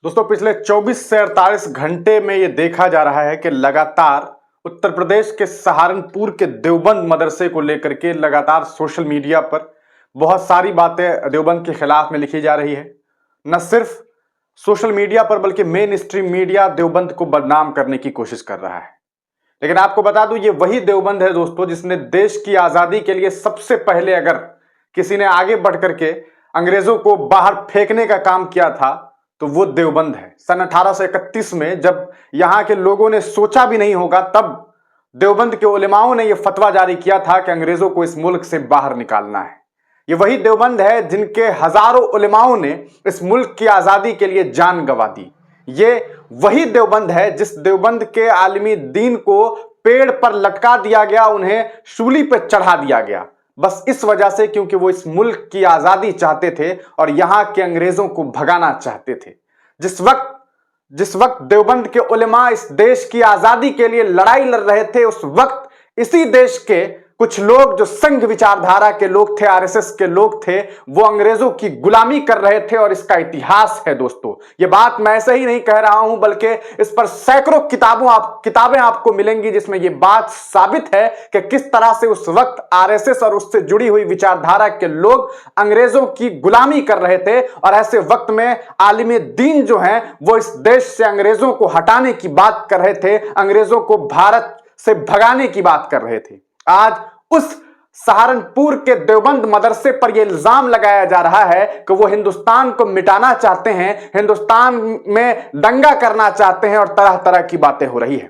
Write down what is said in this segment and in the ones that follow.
दोस्तों पिछले 24 से 48 घंटे में यह देखा जा रहा है कि लगातार उत्तर प्रदेश के सहारनपुर के देवबंद मदरसे को लेकर के लगातार सोशल मीडिया पर बहुत सारी बातें देवबंद के खिलाफ में लिखी जा रही है। न सिर्फ सोशल मीडिया पर बल्कि मेन स्ट्रीम मीडिया देवबंद को बदनाम करने की कोशिश कर रहा है। लेकिन आपको बता दूं, ये वही देवबंद है दोस्तों जिसने देश की आजादी के लिए सबसे पहले अगर किसी ने आगे बढ़ करके अंग्रेजों को बाहर फेंकने का काम किया था तो वो देवबंद है। सन 1831 में जब यहां के लोगों ने सोचा भी नहीं होगा, तब देवबंद के उलेमाओं ने यह फतवा जारी किया था कि अंग्रेजों को इस मुल्क से बाहर निकालना है। ये वही देवबंद है जिनके हजारों उलेमाओं ने इस मुल्क की आजादी के लिए जान गंवा दी। ये वही देवबंद है जिस देवबंद के आलिमी दीन को पेड़ पर लटका दिया गया, उन्हें सूली पर चढ़ा दिया गया, बस इस वजह से क्योंकि वो इस मुल्क की आजादी चाहते थे और यहां के अंग्रेजों को भगाना चाहते थे। जिस वक्त देवबंद के उलेमा इस देश की आजादी के लिए लड़ाई लड़ रहे थे, उस वक्त इसी देश के कुछ लोग जो संघ विचारधारा के लोग थे, आरएसएस के लोग थे, वो अंग्रेजों की गुलामी कर रहे थे। और इसका इतिहास है दोस्तों। ये बात मैं ऐसे ही नहीं कह रहा हूं, बल्कि इस पर सैकड़ों किताबें आपको मिलेंगी जिसमें ये बात साबित है कि किस तरह से उस वक्त आरएसएस और उससे जुड़ी हुई विचारधारा के लोग अंग्रेजों की गुलामी कर रहे थे। और ऐसे वक्त में आलिम दीन जो हैं वो इस देश से अंग्रेजों को हटाने की बात कर रहे थे, अंग्रेजों को भारत से भगाने की बात कर रहे थे। आज उस सहारनपुर के देवबंद मदरसे पर यह इल्जाम लगाया जा रहा है कि वो हिंदुस्तान को मिटाना चाहते हैं, हिंदुस्तान में दंगा करना चाहते हैं और तरह तरह की बातें हो रही है।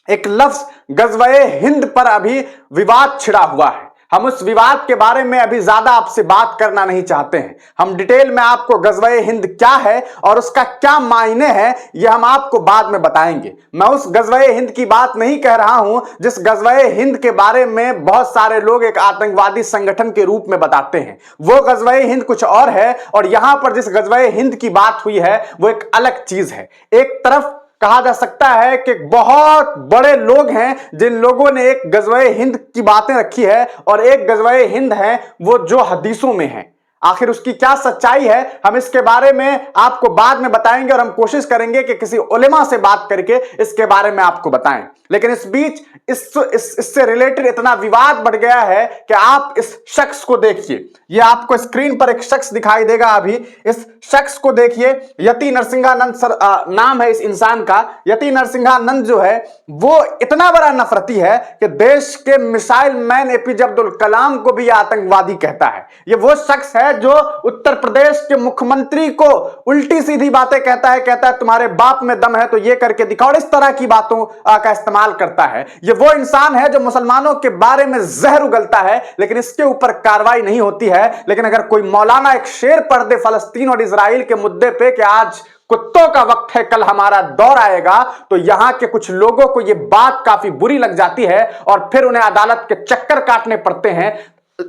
एक लफ्ज गज़वे हिंद पर अभी विवाद छिड़ा हुआ है। हम उस विवाद के बारे में अभी ज्यादा आपसे बात करना नहीं चाहते हैं। हम डिटेल में आपको गज़वे हिंद क्या है और उसका क्या मायने है यह हम आपको बाद में बताएंगे। मैं उस गज़वे हिंद की बात नहीं कह रहा हूं जिस गज़वे हिंद के बारे में बहुत सारे लोग एक आतंकवादी संगठन के रूप में बताते हैं। वो गज़वे हिंद कुछ और है और यहां पर जिस गज़वे हिंद की बात हुई है वो एक अलग चीज है। एक तरफ कहा जा सकता है कि बहुत बड़े लोग हैं जिन लोगों ने एक गज़वे हिंद की बातें रखी है और एक गज़वे हिंद है वो जो हदीसों में है। आखिर उसकी क्या सच्चाई है हम इसके बारे में आपको बाद में बताएंगे और हम कोशिश करेंगे कि किसी उलेमा से बात करके इसके बारे में आपको बताएं। लेकिन इस बीच इससे रिलेटेड इतना विवाद बढ़ गया है कि आप इस शख्स को देखिए। ये आपको स्क्रीन पर एक शख्स दिखाई देगा, अभी इस शख्स को देखिए। यति नरसिंहानंद नाम है इस इंसान का। यति नरसिंहानंद जो है वो इतना बड़ा नफरती है कि देश के missile man APJ Abdul Kalam को भी आतंकवादी कहता है। ये वो शख्स है जो उत्तर प्रदेश के मुख्यमंत्री को उल्टी सीधी बातें कहता है तुम्हारे बाप में दम है तो ये करके दिखाओ, इस तरह की बातों का इस्तेमाल करता है। ये वो इंसान है जो मुसलमानों के बारे में जहर उगलता है लेकिन इसके ऊपर कार्रवाई नहीं होती है। लेकिन अगर कोई मौलाना एक शेर पढ़ दे फलस्तीन और इजराइल के मुद्दे पे कि आज कुत्तों का वक्त है, कल हमारा दौर आएगा, तो यहां के कुछ लोगों को यह बात काफी बुरी लग जाती है और फिर उन्हें अदालत के चक्कर काटने पड़ते हैं।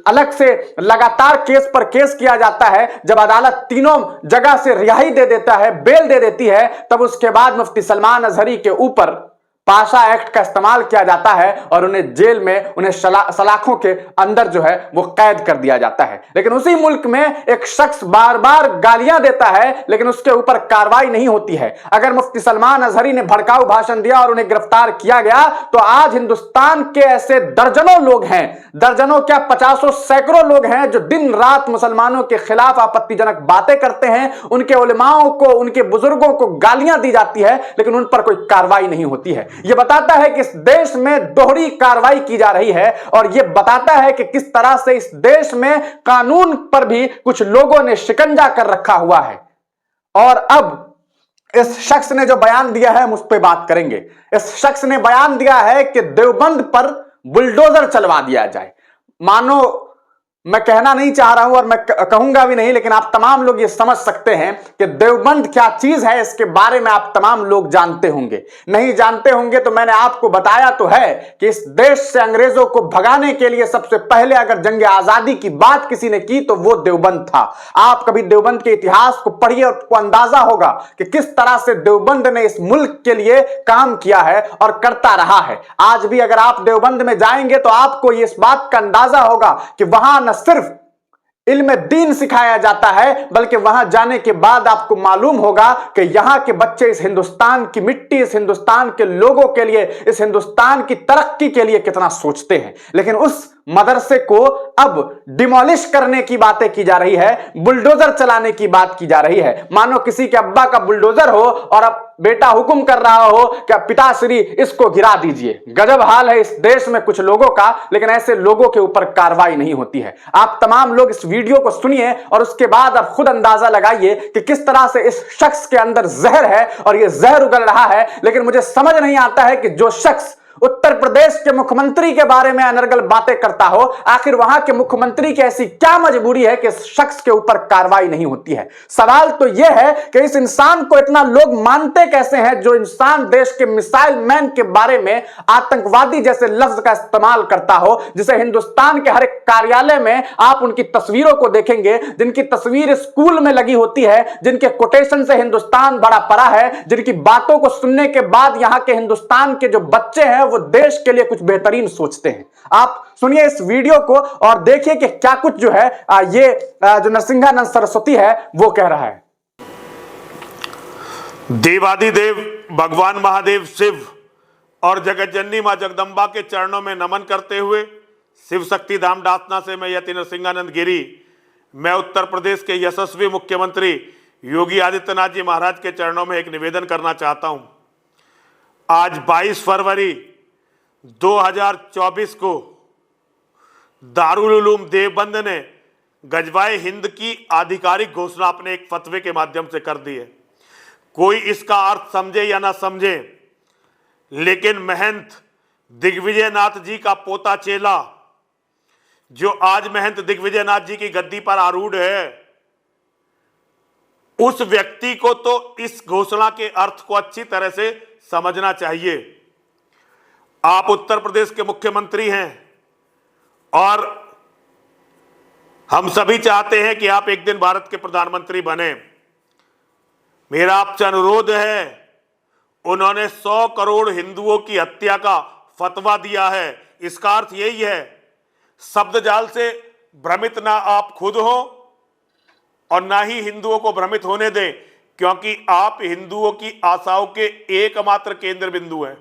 अलग से लगातार केस पर केस किया जाता है। जब अदालत तीनों जगह से रिहाई दे देता है, बेल दे देती है, तब उसके बाद मुफ्ती सलमान अजहरी के ऊपर पाशा एक्ट का इस्तेमाल किया जाता है और उन्हें जेल में, उन्हें सलाखों के अंदर जो है वो कैद कर दिया जाता है। लेकिन उसी मुल्क में एक शख्स बार बार गालियां देता है लेकिन उसके ऊपर कार्रवाई नहीं होती है। अगर मुफ्ती सलमान अजहरी ने भड़काऊ भाषण दिया और उन्हें गिरफ्तार किया गया तो आज हिंदुस्तान के ऐसे दर्जनों लोग हैं, दर्जनों क्या पचासों सैकड़ों लोग हैं जो दिन रात मुसलमानों के खिलाफ आपत्तिजनक बातें करते हैं। उनके उलेमाओं को, उनके बुजुर्गों को गालियां दी जाती है लेकिन उन पर कोई कार्रवाई नहीं होती है। यह बताता है कि इस देश में दोहरी कार्रवाई की जा रही है और यह बताता है कि किस तरह से इस देश में कानून पर भी कुछ लोगों ने शिकंजा कर रखा हुआ है। और अब इस शख्स ने जो बयान दिया है हम उस पर बात करेंगे। इस शख्स ने बयान दिया है कि देवबंद पर बुलडोजर चलवा दिया जाए। मानो मैं कहना नहीं चाह रहा हूं और मैं कहूंगा भी नहीं, लेकिन आप तमाम लोग ये समझ सकते हैं कि देवबंद क्या चीज है। इसके बारे में आप तमाम लोग जानते होंगे। नहीं जानते होंगे तो मैंने आपको बताया तो है कि इस देश से अंग्रेजों को भगाने के लिए सबसे पहले अगर जंग आजादी की बात किसी ने की तो वो देवबंद था। आप कभी देवबंद के इतिहास को पढ़िए और आपको अंदाजा होगा कि किस तरह से देवबंद ने इस मुल्क के लिए काम किया है और करता रहा है। आज भी अगर आप देवबंद में जाएंगे तो आपको इस बात का अंदाजा होगा कि वहां सिर्फ इल्म दीन सिखाया जाता है, बल्कि वहां जाने के बाद आपको मालूम होगा कि यहां के बच्चे इस हिंदुस्तान की मिट्टी, इस हिंदुस्तान के लोगों के लिए, इस हिंदुस्तान की तरक्की के लिए कितना सोचते हैं। लेकिन उस मदरसे को अब डिमोलिश करने की बातें की जा रही है, बुलडोजर चलाने की बात की जा रही है। मानो किसी के अब्बा का बुलडोजर हो और अब बेटा हुक्म कर रहा हो कि पिताश्री इसको गिरा दीजिए। गजब हाल है इस देश में कुछ लोगों का, लेकिन ऐसे लोगों के ऊपर कार्रवाई नहीं होती है। आप तमाम लोग इस वीडियो को सुनिए और उसके बाद आप खुद अंदाजा लगाइए कि किस तरह से इस शख्स के अंदर जहर है और यह जहर उगल रहा है। लेकिन मुझे समझ नहीं आता है कि जो शख्स उत्तर प्रदेश के मुख्यमंत्री के बारे में अनर्गल बातें करता हो, आखिर वहां के मुख्यमंत्री की ऐसी क्या मजबूरी है कि इस शख्स के ऊपर कार्रवाई नहीं होती है। सवाल तो यह है कि इस इंसान को इतना लोग मानते कैसे हैं, जो इंसान देश के मिसाइल मैन के बारे में आतंकवादी जैसे लफ्ज का इस्तेमाल करता हो, जिसे हिंदुस्तान के हर एक कार्यालय में आप उनकी तस्वीरों को देखेंगे, जिनकी तस्वीर स्कूल में लगी होती है, जिनके कोटेशन से हिंदुस्तान बड़ा पड़ा है, जिनकी बातों को सुनने के बाद यहां के हिंदुस्तान के जो बच्चे हैं वो देश के लिए कुछ बेहतरीन सोचते हैं। आप सुनिए इस वीडियो को और देखिए कि क्या कुछ जो है जो नरसिंहानंद सरस्वती है वो कह रहा है। देवादिदेव भगवान महादेव शिव और जगत जननी मां जगदम्बा के चरणों में नमन करते हुए शिव शक्ति धाम डासना से मैं यति नरसिंहानंद गिरी, मैं उत्तर प्रदेश के यशस्वी मुख्यमंत्री योगी आदित्यनाथ जी महाराज के चरणों में एक निवेदन करना चाहता हूं। आज 22 फरवरी 2024 को दारुल उलूम देवबंद ने गजवाए हिंद की आधिकारिक घोषणा अपने एक फतवे के माध्यम से कर दी है। कोई इसका अर्थ समझे या ना समझे, लेकिन महंत दिग्विजयनाथ जी का पोता चेला जो आज महंत दिग्विजयनाथ जी की गद्दी पर आरूढ़ है, उस व्यक्ति को तो इस घोषणा के अर्थ को अच्छी तरह से समझना चाहिए। आप उत्तर प्रदेश के मुख्यमंत्री हैं और हम सभी चाहते हैं कि आप एक दिन भारत के प्रधानमंत्री बने। मेरा आपसे अनुरोध है, उन्होंने 100 करोड़ हिंदुओं की हत्या का फतवा दिया है। इसका अर्थ यही है, शब्द जाल से भ्रमित ना आप खुद हो और ना ही हिंदुओं को भ्रमित होने दें, क्योंकि आप हिंदुओं की आशाओं के एकमात्र केंद्र बिंदु हैं।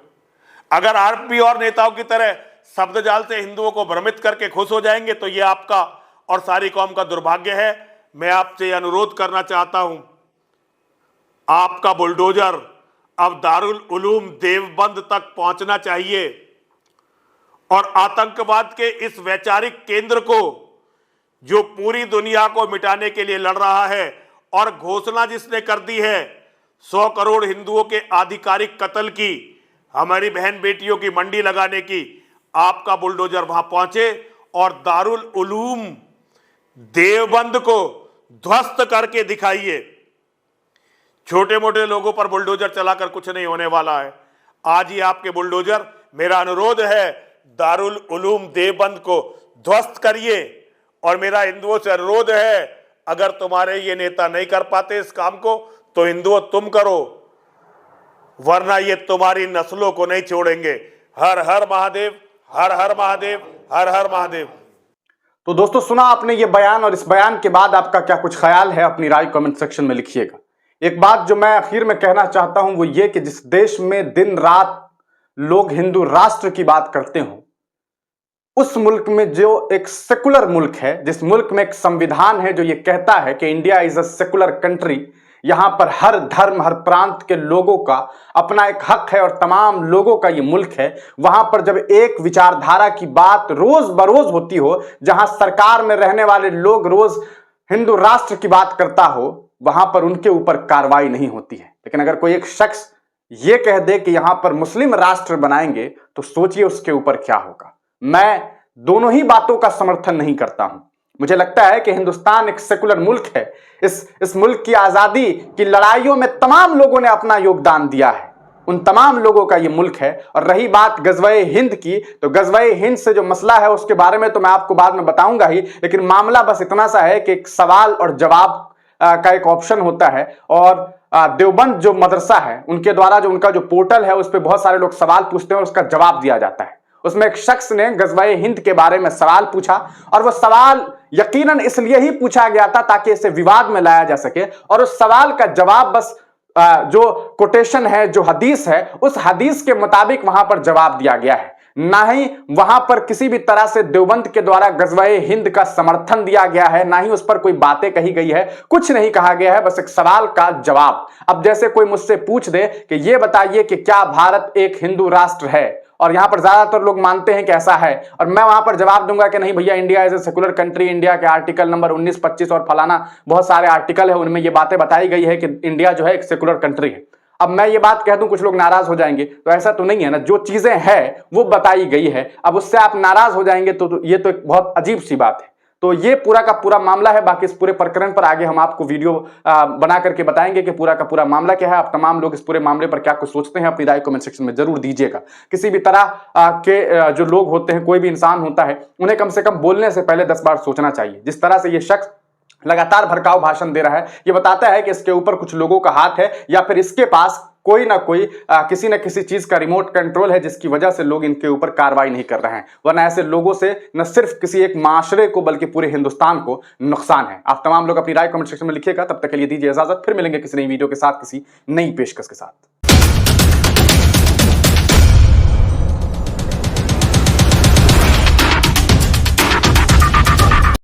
अगर आरपी और नेताओं की तरह शब्द जाल से हिंदुओं को भ्रमित करके खुश हो जाएंगे तो यह आपका और सारी कौम का दुर्भाग्य है। मैं आपसे अनुरोध करना चाहता हूं, आपका बुलडोजर अब दारुल उलूम देवबंद तक पहुंचना चाहिए और आतंकवाद के इस वैचारिक केंद्र को, जो पूरी दुनिया को मिटाने के लिए लड़ रहा है और घोषणा जिसने कर दी है 100 करोड़ हिंदुओं के आधिकारिक कत्ल की, हमारी बहन बेटियों की मंडी लगाने की, आपका बुलडोजर वहां पहुंचे और दारुल उलूम देवबंद को ध्वस्त करके दिखाइए। छोटे मोटे लोगों पर बुलडोजर चलाकर कुछ नहीं होने वाला है। आज ही आपके बुलडोजर, मेरा अनुरोध है, दारुल उलूम देवबंद को ध्वस्त करिए। और मेरा हिंदुओं से अनुरोध है, अगर तुम्हारे ये नेता नहीं कर पाते इस काम को तो हिंदुओं तुम करो, वरना ये तुम्हारी नस्लों को नहीं छोड़ेंगे। हर हर महादेव, हर हर महादेव, हर हर महादेव। तो दोस्तों, सुना आपने ये बयान, और इस बयान के बाद आपका क्या कुछ ख्याल है, अपनी राय कमेंट सेक्शन में लिखिएगा। एक बात जो मैं आखिर में कहना चाहता हूं वो ये कि जिस देश में दिन रात लोग हिंदू राष्ट्र की बात करते हो, उस मुल्क में जो एक सेकुलर मुल्क है, जिस मुल्क में एक संविधान है जो ये कहता है कि India is a secular country, यहां पर हर धर्म, हर प्रांत के लोगों का अपना एक हक है और तमाम लोगों का ये मुल्क है, वहां पर जब एक विचारधारा की बात रोज बरोज होती हो, जहां सरकार में रहने वाले लोग रोज हिंदू राष्ट्र की बात करता हो, वहां पर उनके ऊपर कार्रवाई नहीं होती है। लेकिन अगर कोई एक शख्स ये कह दे कि यहां पर मुस्लिम राष्ट्र बनाएंगे, तो सोचिए उसके ऊपर क्या होगा। मैं दोनों ही बातों का समर्थन नहीं करता हूं। मुझे लगता है कि हिंदुस्तान एक सेकुलर मुल्क है। इस मुल्क की आजादी की लड़ाइयों में तमाम लोगों ने अपना योगदान दिया है, उन तमाम लोगों का ये मुल्क है। और रही बात गजवाए हिंद की, तो गजवाए हिंद से जो मसला है उसके बारे में तो मैं आपको बाद में बताऊंगा ही, लेकिन मामला बस इतना सा है कि एक सवाल और जवाब का एक ऑप्शन होता है, और देवबंद जो मदरसा है उनके द्वारा जो उनका जो पोर्टल है उस पर बहुत सारे लोग सवाल पूछते हैं और उसका जवाब दिया जाता है। उसमें एक शख्स ने गज़वाए हिंद के बारे में सवाल पूछा और वो सवाल यकीनन इसलिए ही पूछा गया था ताकि इसे विवाद में लाया जा सके, और उस सवाल का जवाब बस जो कोटेशन है, जो हदीस है, उस हदीस के मुताबिक वहां पर जवाब दिया गया है। ना ही वहां पर किसी भी तरह से देवबंद के द्वारा गज़वाए हिंद का समर्थन दिया गया है, ना ही उस पर कोई बातें कही गई है, कुछ नहीं कहा गया है, बस एक सवाल का जवाब। अब जैसे कोई मुझसे पूछ दे कि यह बताइए कि क्या भारत एक हिंदू राष्ट्र है, और यहां पर ज्यादातर लोग मानते हैं कि ऐसा है, और मैं वहां पर जवाब दूंगा कि नहीं भैया, India is a secular country, India के आर्टिकल नंबर 19, 25 और फलाना बहुत सारे आर्टिकल है, उनमें ये बातें बताई गई है कि इंडिया जो है एक सेकुलर कंट्री है। अब मैं ये बात कह दूं, कुछ लोग नाराज हो जाएंगे, तो ऐसा तो नहीं है ना, जो चीजें हैं वो बताई गई है, अब उससे आप नाराज हो जाएंगे तो ये तो एक बहुत अजीब सी बात है। तो ये पूरा का पूरा मामला है। बाकी इस पूरे प्रकरण पर आगे हम आपको वीडियो बना करके बताएंगे कि पूरा का पूरा मामला क्या है। आप तमाम लोग इस पूरे मामले पर क्या कुछ सोचते हैं, अपनी राय कमेंट सेक्शन में जरूर दीजिएगा। किसी भी तरह के जो लोग होते हैं, कोई भी इंसान होता है, उन्हें कम से कम बोलने से पहले 10 बार सोचना चाहिए। जिस तरह से ये शख्स लगातार भड़काऊ भाषण दे रहा है, ये बताता है कि इसके ऊपर कुछ लोगों का हाथ है, या फिर इसके पास कोई ना कोई किसी न किसी चीज का रिमोट कंट्रोल है, जिसकी वजह से लोग इनके ऊपर कार्रवाई नहीं कर रहे हैं। वरना ऐसे लोगों से न सिर्फ किसी एक माशरे को बल्कि पूरे हिंदुस्तान को नुकसान है। आप तमाम लोग अपनी राय कमेंट सेक्शन में लिखिएगा। तब तक के लिए दीजिए इजाजत, फिर मिलेंगे किसी नई वीडियो के साथ, किसी नई पेशकश के साथ।